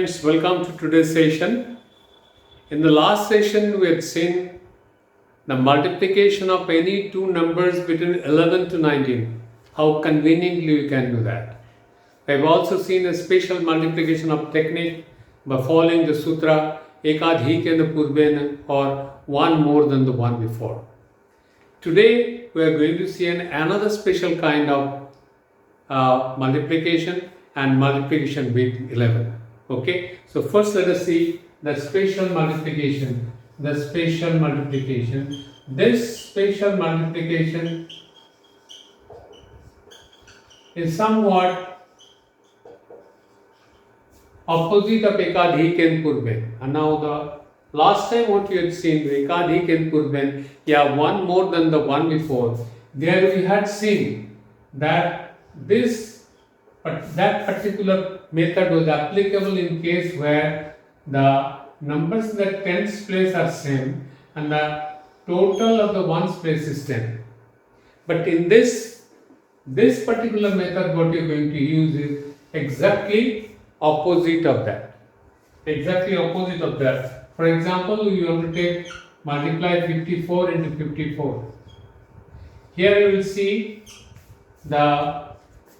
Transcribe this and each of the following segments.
friends, welcome to today's session. In the last session, we had seen the multiplication of any two numbers between 11 to 19. How conveniently you can do that. We have also seen a special multiplication of technique by following the sutra ekadhikena purvena, or one more than the one before. Today, we are going to see another special kind of multiplication and multiplication with 11. Okay, so first let us see the spatial multiplication. This spatial multiplication is somewhat opposite of ekadhik and purven. And now the last time what you had seen, ekadhik and purven, one more than the one before. There we had seen that that particular method was applicable in case where the numbers in the tens place are same and the total of the ones place is 10. But in this particular method, what you are going to use is exactly opposite of that. For example, you want to take multiply 54 into 54. Here you will see the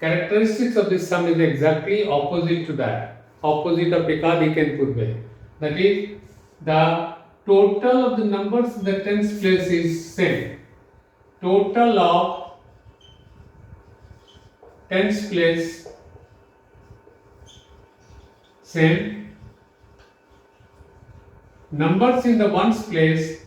characteristics of this sum is exactly opposite to that, opposite of ekadhik and purve. That is, the total of the numbers in the tens place is same. Total of tens place same. Numbers in the ones place,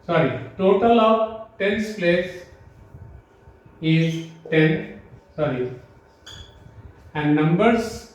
total of tens place is 10, and numbers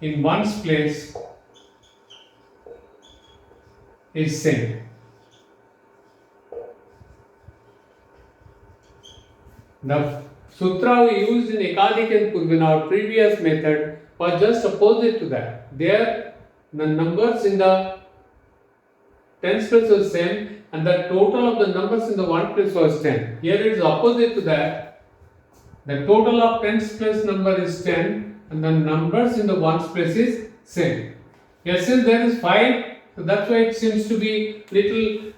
in ones place is same. The sutra we used in ekadhik and purva in our previous method was just opposite to that. There the numbers in the tens place was same and the total of the numbers in the one place was 10. Here it is opposite to that. The total of tens place number is 10 and the numbers in the ones place is same. Here since there is 5, so that's why it seems to be little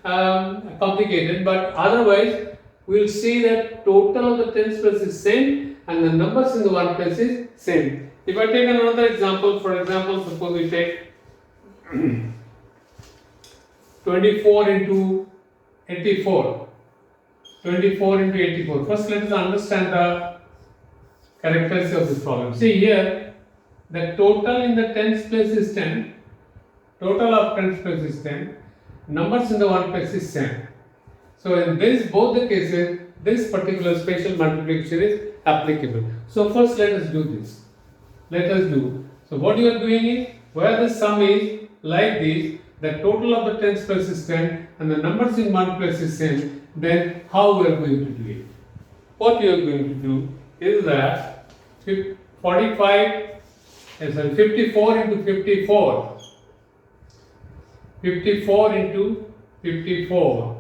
complicated, but otherwise we will see that total of the tens place is same and the numbers in the one place is same. If I take another example, for example, suppose we take 24 into 84. 24 into 84. First, let us understand the characteristics of this problem. See here, the total in the tens place is 10. Total of tens place is 10. Numbers in the one place is same. So in both the cases, this particular spatial multiplication is applicable. So first, let us do this. So what you are doing is, where the sum is like this, the total of the tens place is 10 and the numbers in one place is same, then how we are going to do it? What you are going to do is that 54 into 54. 54 into 54.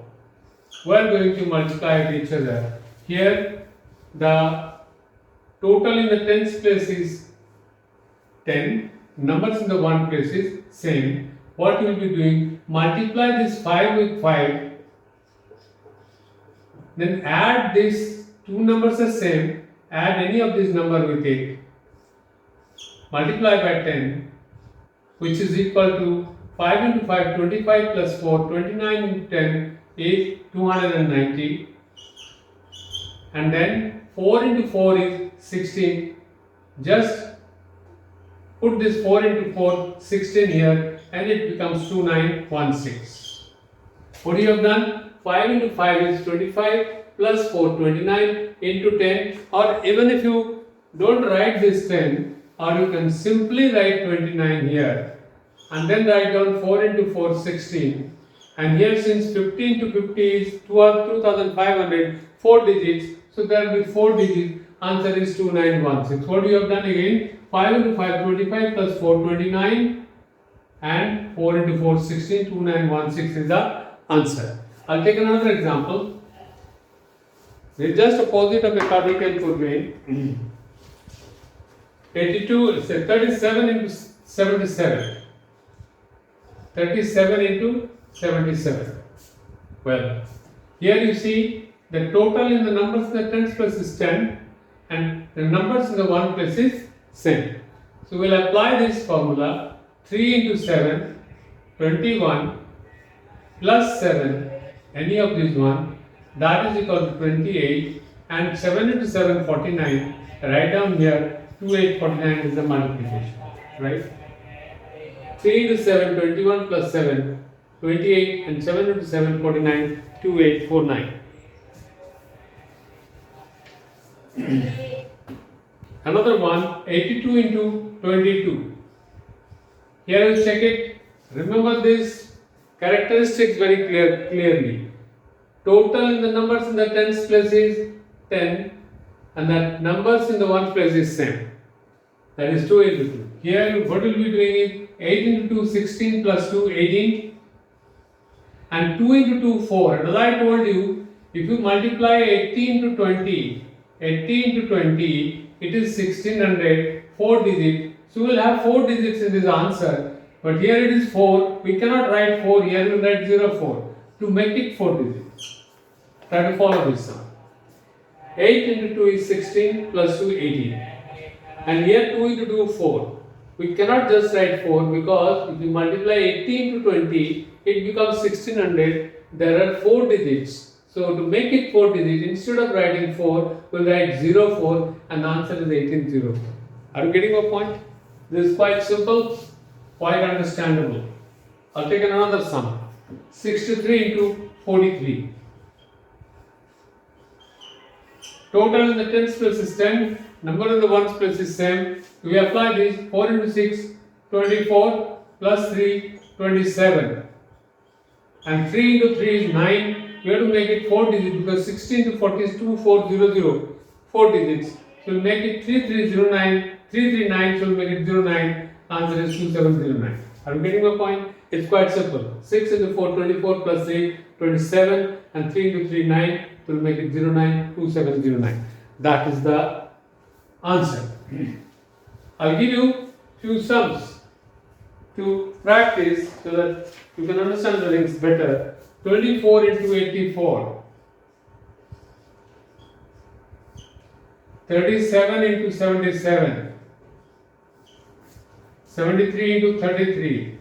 We are going to multiply with each other. Here the total in the tens place is 10, numbers in the one place is same. What you will be doing, multiply this 5 with 5, then add these two numbers are same, add any of these number with it, multiply by 10, which is equal to 5 into 5, 25 plus 4, 29 into 10 is 290, and then 4 into 4 is 16. Just put this 4 into 4, 16 here, and it becomes 2916. What you have done? 5 into 5 is 25 plus 4, 29 into 10, or even if you don't write this 10, or you can simply write 29 here and then write down 4 into 4, 16, and here since 15 to 50 is 2500, 4 digits, so there will be 4 digits, answer is 2916. What you have done again? 5 into 5, 25 plus 4, 29, and 4 into 4, 16, 2916 is the answer. I'll take another example. It's just opposite of ekadhik and purve. 82, say 37 into 77. 37 into 77. Well, here you see the total in the numbers in the tens place is 10 and the numbers in the one place is same. So we'll apply this formula. 3 into 7, 21 plus 7, any of these one, that is equal to 28, and 7 into 7, 49. Write down here 2849 is the multiplication, right? 3 into 7, 21 plus 7, 28, and 7 into 7, 49, 2849. Another one, 82 into 22. Here you check it. Remember this characteristics very clearly. Total in the numbers in the tens place is 10 and the numbers in the ones place is same. That is 2 into 2. Here what we will be doing is 8 into 2, 16 plus 2, 18. And 2 into 2, 4. And as I told you, if you multiply 80 into 20, 80 into 20, it is 1600, 4 digits. So we will have 4 digits in this answer. But here it is 4. We cannot write 4 here. We will write 04 to make it 4 digits. Try to follow this now. 8 into 2 is 16 plus 2, 18. And here 2 into 2, 4. We cannot just write 4 because if you multiply 80 into 20, it becomes 1600. There are 4 digits. So to make it 4 digits, instead of writing 4, we will write 04 and the answer is 1804. Are you getting my point? This is quite simple, quite understandable. I'll take another sum. 63 into 43. Total in the tens place is 10, number in the ones place is same. We apply this 4 into 6, 24 plus 3, 27. And 3 into 3 is 9. We have to make it 4 digits because 16 to 40 is 2400, 4 digits. So we'll make it 3309, 339, so we'll make it 09. Answer is 2709. Are you getting my point? It's quite simple. 6 into 4, 24 plus 3, 27, and 3 into 3, 9. We'll make it 09, 2709. That is the answer. I'll give you few sums to practice so that you can understand the things better. 24 into 84. 37 into 77. 73 into 33.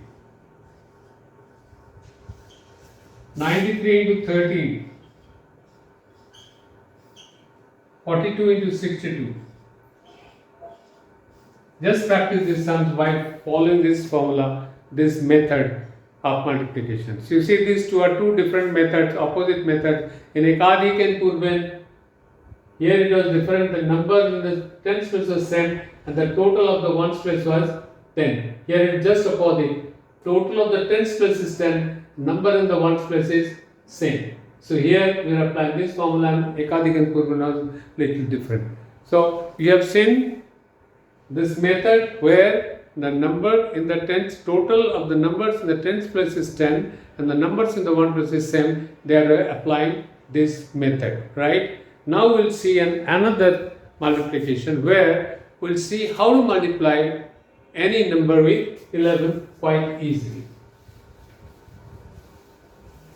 93 into 13. 42 into 62. Just practice these sums by following this formula, this method of multiplication. So you see these two are two different methods, opposite methods. In Ekadik and Purban, here it was different. The number in the tens place was same and the total of the ones place was 10. Here it is just opposite. Total of the tens place is 10, number in the ones place is same. So here we are applying this formula and Ekadik and Purban was little different. So you have seen this method where the number in the tens, total of the numbers in the tens place is 10 and the numbers in the one place is same. They are applying this method, right? Now we'll see another multiplication where we'll see how to multiply any number with 11 quite easily.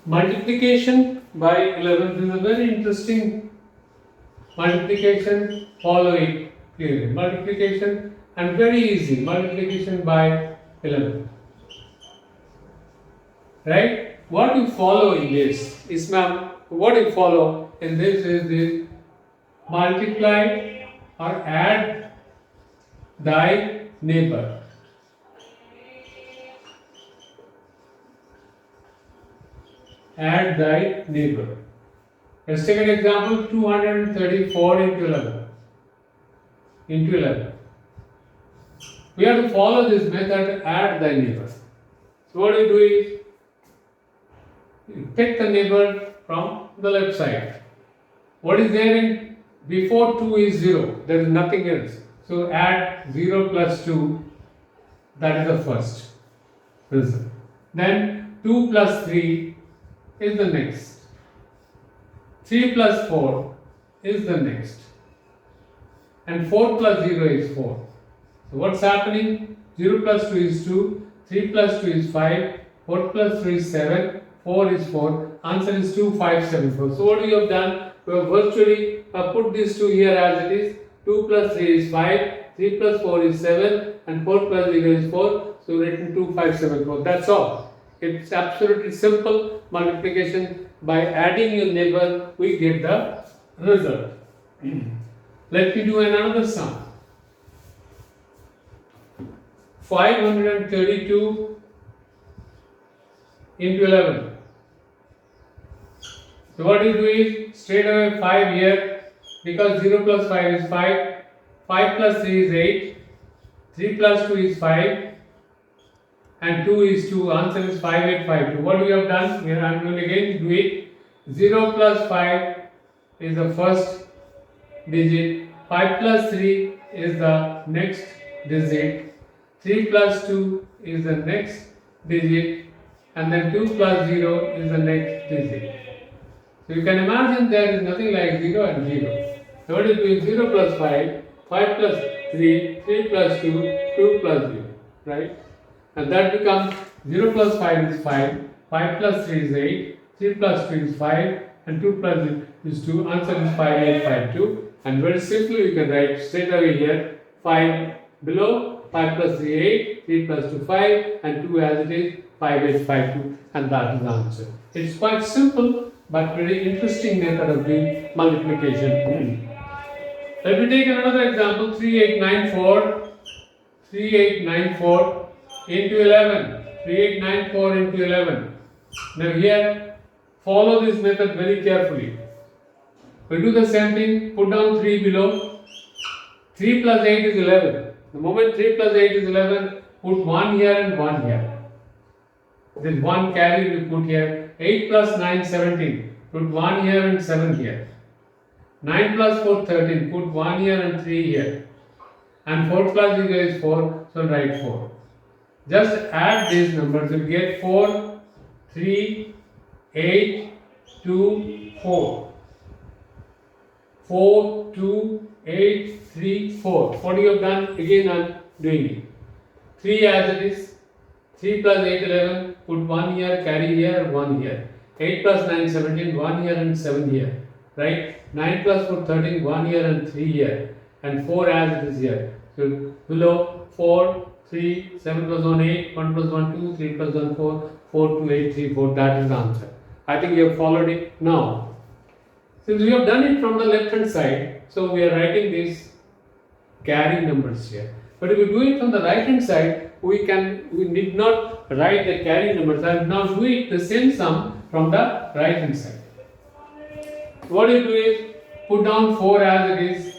Multiplication by 11 is a very interesting multiplication. Follow it clearly. Multiplication and very easy. Multiplication by 11. Right? What you follow in this is, what you follow in this is this: multiply or add thy neighbor. Add thy neighbor. Let's take an example: 234 into 11. Into 11. We have to follow this method, add thy neighbor. So what you do is, you take the neighbor from the left side. What is there in before 2 is 0. There is nothing else. So add 0 plus 2. That is the first result. Then 2 plus 3 is the next. 3 plus 4 is the next. And 4 plus 0 is 4. So what's happening? 0 plus 2 is 2, 3 plus 2 is 5, 4 plus 3 is 7, 4 is 4. Answer is 2, 5, 7, 4. So what we have done? We have virtually put these two here as it is. 2 plus 3 is 5, 3 plus 4 is 7, and 4 plus 0 is 4. So written 2, 5, 7, 4. That's all. It's absolutely simple multiplication. By adding your neighbor, we get the result. Let me do another sum. 532 into 11. So what you do is straight away 5 here, because 0 plus 5 is 5, 5 plus 3 is 8, 3 plus 2 is 5, and 2 is 2. Answer is 5852. What we have done? Here I am going again do it. 0 plus 5 is the first digit, 5 plus 3 is the next digit, 3 plus 2 is the next digit, and then 2 plus 0 is the next digit. So you can imagine there is nothing like 0 and 0. So what it is 0 plus 5, 5 plus 3, 3 plus 2, 2 plus 0, right? And that becomes 0 plus 5 is 5, 5 plus 3 is 8, 3 plus 2 is 5, and 2 plus 0 is 2. Answer is 5852. And very simply you can write straight away here 5 below, 5 plus 3 8, 3 plus 2 5, and 2 as it is 5852, and that is the answer. It's quite simple but very interesting method of doing multiplication. Let me take another example. 3894 into 11. 3894 into 11. Now here, follow this method very carefully. We do the same thing, put down 3 below. 3 plus 8 is 11. The moment 3 plus 8 is 11, put 1 here and 1 here. Then 1 carry we put here. 8 plus 9, 17. Put 1 here and 7 here. 9 plus 4, 13. Put 1 here and 3 here. And 4 plus 0 is 4, so write 4. Just add these numbers, you get 4, 3, 8, 2, 4. 4, 2, 8, 3, 4. What you have done? Again I am doing it. 3 as it is. 3 plus 8, 11. Put 1 here, carry here, 1 here. 8 plus 9, 17. 1 here and 7 here. Right? 9 plus 4, 13. 1 here and 3 here. And 4 as it is here. So below 4, 3, 7 plus 1, 8. 1 plus 1, 2. 3 plus 1, 4. 4, 2, 8, 3, 4. That is the answer. I think you have followed it. Now, since we have done it from the left hand side, so we are writing these carry numbers here. But if we do it from the right hand side, we need not write the carry numbers. I will now do it the same sum from the right hand side. What you do is put down 4 as it is.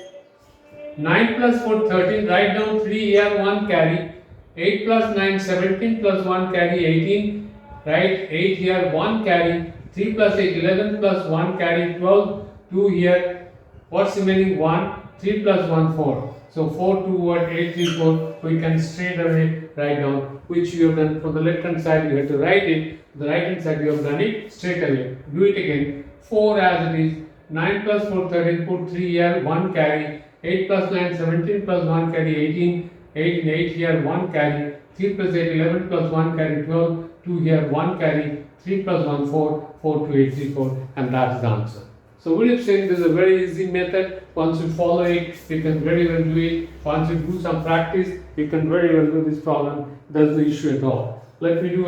9 plus 4, 13. Write down 3 here, 1 carry. 8 plus 9, 17 plus 1 carry, 18. Write 8 here, 1 carry. 3 plus 8, 11 plus 1 carry, 12. 2 here. What's remaining? 1. 3 plus 1, 4. So 4, 2, what? 8, 3, 4. We can straight away write down, which you have done from the left hand side. You have to write it. The right hand side you have done it straight away. Do it again. 4 as it is. 9 plus 4, 13. Put 3 here, 1 carry. 8 plus 9, 17 plus 1 carry, 18. 18, 8 here, 1 carry. 3 plus 8, 11 plus 1 carry, 12. 2 here, 1 carry. 3 plus 1, 4. 4, 2, 8, 3, 4. And that is the answer. So we have seen this is a very easy method. Once you follow it, you can very well do it. Once you do some practice, you can very well do this problem. That's the issue at all. Let me do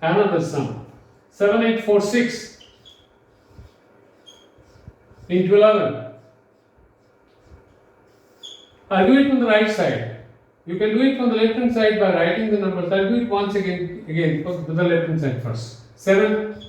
another sum. 7846 into 11. I'll do it from the right side. You can do it from the left hand side by writing the numbers. I'll do it once again to the left hand side first. 7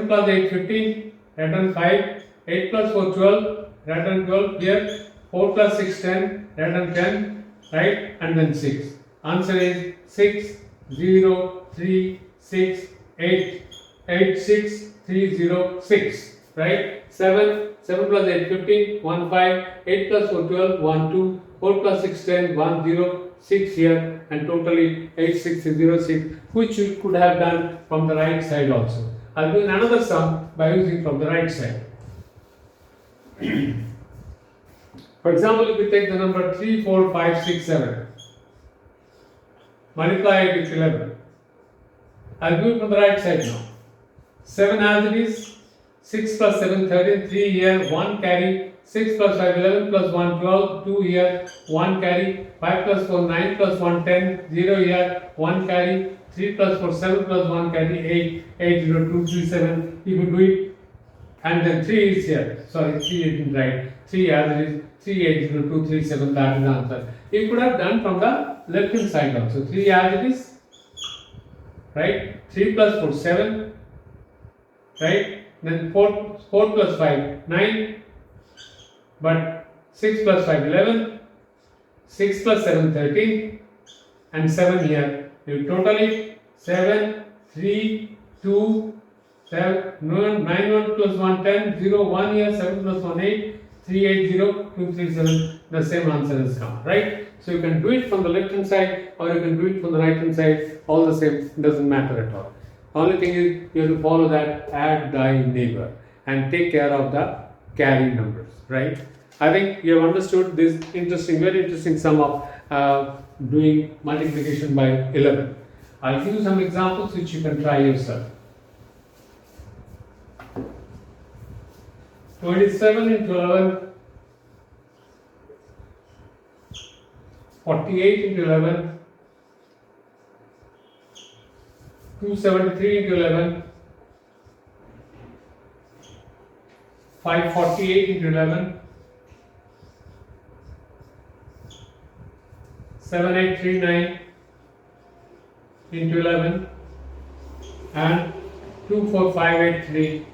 plus 8, 15. Write down 5, 8 plus 4, 12, write down 12 here, 4 plus 6, 10, write down 10, right, and then 6. Answer is 6, 0, 3, 6, 8, 8, 6, 3, 0, 6, right, 7 plus 8, 15, 1, 5, 8 plus 4, 12, 1, 2, 4 plus 6, 10, 1, 0, 6 here, and totally 8, 6, 0, 6, which you could have done from the right side also. I'll do another sum by using from the right side. For example, if we take the number 3, 4, 5, 6, 7. multiply it with 11. I'll do it from the right side now. 7 as it is, 6 plus 7, 13, 3 here, 1 carry, 6 plus 5, 11 plus 1, 12, 2 here, 1 carry, 5 plus 4, 9 plus 1, 10, 0 here, 1 carry, 3 plus 4, 7 plus 1 carry, 8, 8, 0, 2, 3, 7. You could do it, and then 3 is here. Sorry, 3 isn't right. 3 as it is, 3, 8, 0, 2, 3, 7, that is the answer. You could have done from the left hand side also. 3 as it is, right? 3 plus 4, 7, right? Then 4 plus 5, 9, but 6 plus 5, 11, 6 plus 7, 13, and 7 here. You total it, 7, 3, 2, 7, 9, 1 plus 1, 10, 0, 1 here, 7 plus 1, 8, 3, 8, 0, 2, 3, 7, the same answer has come, right? So you can do it from the left hand side or you can do it from the right hand side, all the same, doesn't matter at all. Only thing is you have to follow that add thy neighbor and take care of the carry numbers, right? I think you have understood this interesting, very interesting sum of doing multiplication by 11. I'll give you some examples which you can try yourself. 27 into 11, 48 into 11, 273 into 11, 548 into 11, 7839 into 11, and 24583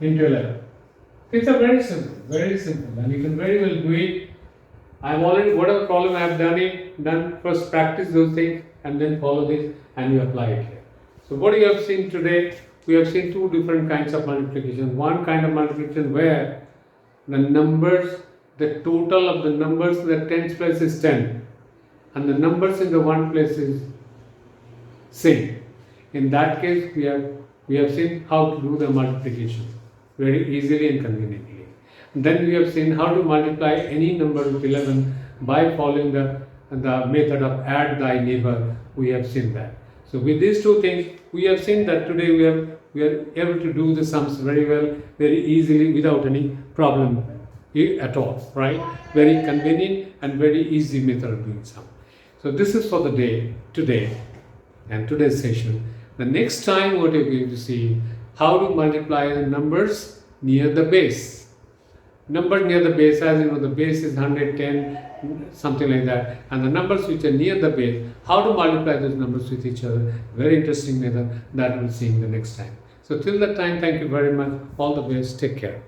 into 11. It's a very simple, and you can very well do it. I've already, whatever problem I have done first practice those things and then follow this and you apply it here. So what you have seen today, we have seen two different kinds of multiplication. One kind of multiplication where the numbers, the total of the numbers in the tens place is 10 and the numbers in the one place is same. In that case, we have seen how to do the multiplication very easily and conveniently. Then we have seen how to multiply any number with 11 by following the method of add thy neighbor. We have seen that. So with these two things, we have seen that today we are able to do the sums very well, very easily without any problem at all, right? Very convenient and very easy method of doing sum. So this is for the day today and today's session. The next time what you're going to see, how to multiply the numbers near the base. Number near the base, as you know, the base is 110, something like that, and the numbers which are near the base, how to multiply those numbers with each other. Very interesting method that we'll see in the next time. So till that time, thank you very much. All the best. Take care.